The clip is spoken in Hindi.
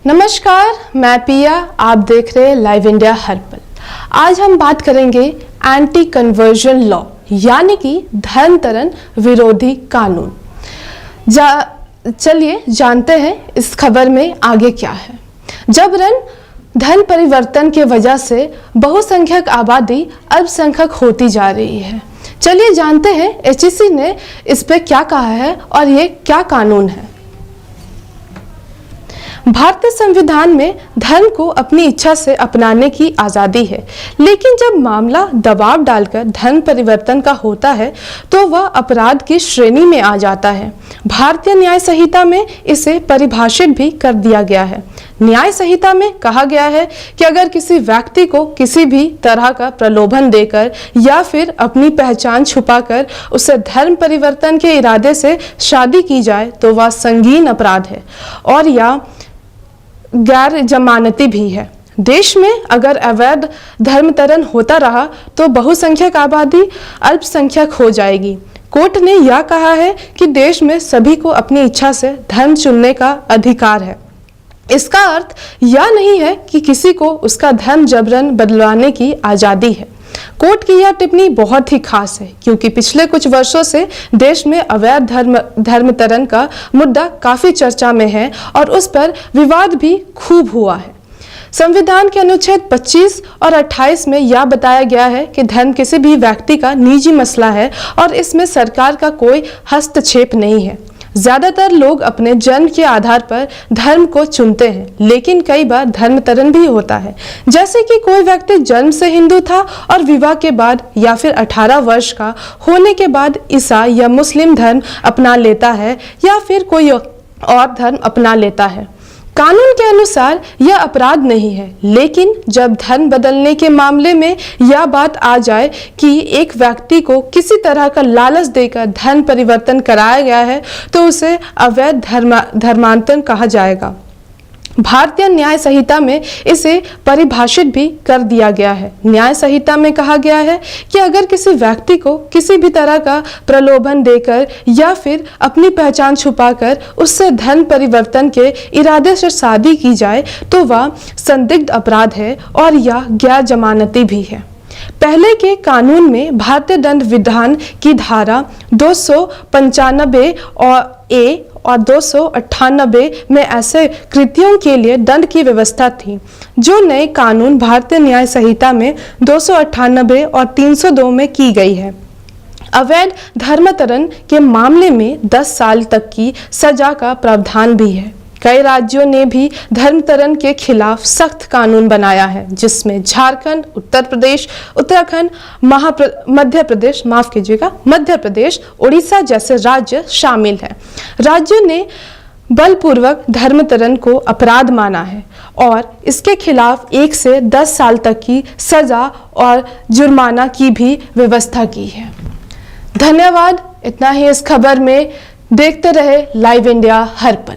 नमस्कार, मैं पिया, आप देख रहे हैं लाइव इंडिया हर पल। आज हम बात करेंगे एंटी कन्वर्जन लॉ यानी कि धर्मांतरण विरोधी कानून। चलिए जानते हैं इस खबर में आगे क्या है। जबरन धर्म परिवर्तन के वजह से बहुसंख्यक आबादी अल्पसंख्यक होती जा रही है। चलिए जानते हैं HEC ने इस पे क्या कहा है और ये क्या कानून है। भारतीय संविधान में धर्म को अपनी इच्छा से अपनाने की आज़ादी है, लेकिन जब मामला दबाव डालकर धर्म परिवर्तन का होता है तो वह अपराध की श्रेणी में आ जाता है। भारतीय न्याय संहिता में इसे परिभाषित भी कर दिया गया है। न्याय संहिता में कहा गया है कि अगर किसी व्यक्ति को किसी भी तरह का प्रलोभन देकर या फिर अपनी पहचान छुपाकर उसे धर्म परिवर्तन के इरादे से शादी की जाए तो वह संगीन अपराध है और या गैर जमानती भी है। देश में अगर अवैध धर्मांतरण होता रहा तो बहुसंख्यक आबादी अल्पसंख्यक हो जाएगी। कोर्ट ने यह कहा है कि देश में सभी को अपनी इच्छा से धर्म चुनने का अधिकार है। इसका अर्थ यह नहीं है कि किसी को उसका धर्म जबरन बदलवाने की आज़ादी है। कोर्ट की यह टिप्पणी बहुत ही खास है क्योंकि पिछले कुछ वर्षों से देश में अवैध धर्मांतरण का मुद्दा काफी चर्चा में है और उस पर विवाद भी खूब हुआ है। संविधान के अनुच्छेद 25 और 28 में यह बताया गया है कि धर्म किसी भी व्यक्ति का निजी मसला है और इसमें सरकार का कोई हस्तक्षेप नहीं है। ज्यादातर लोग अपने जन्म के आधार पर धर्म को चुनते हैं, लेकिन कई बार धर्मांतरण भी होता है। जैसे कि कोई व्यक्ति जन्म से हिंदू था और विवाह के बाद या फिर 18 वर्ष का होने के बाद ईसाई या मुस्लिम धर्म अपना लेता है या फिर कोई और धर्म अपना लेता है। कानून के अनुसार यह अपराध नहीं है, लेकिन जब धर्म बदलने के मामले में यह बात आ जाए कि एक व्यक्ति को किसी तरह का लालच देकर धर्म परिवर्तन कराया गया है तो उसे अवैध धर्मांतरण कहा जाएगा। भारतीय न्याय संहिता में इसे परिभाषित भी कर दिया गया है। न्याय संहिता में कहा गया है कि अगर किसी व्यक्ति को किसी भी तरह का प्रलोभन देकर या फिर अपनी पहचान छुपाकर उससे धर्म परिवर्तन के इरादे से शादी की जाए तो वह संदिग्ध अपराध है और यह गैर जमानती भी है। पहले के कानून में भारतीय दंड विधान की धारा 295 और 298 में ऐसे कृत्यों के लिए दंड की व्यवस्था थी, जो नए कानून भारतीय न्याय संहिता में 298 और 302 में की गई है। अवैध धर्मांतरण के मामले में 10 साल तक की सजा का प्रावधान भी है। कई राज्यों ने भी धर्मांतरण के खिलाफ सख्त कानून बनाया है, जिसमें झारखंड, उत्तर प्रदेश, उत्तराखंड, मध्य प्रदेश, उड़ीसा जैसे राज्य शामिल हैं। राज्यों ने बलपूर्वक धर्मांतरण को अपराध माना है और इसके खिलाफ 1 से 10 साल तक की सजा और जुर्माना की भी व्यवस्था की है। धन्यवाद। इतना ही इस खबर में। देखते रहे लाइव इंडिया हर पल।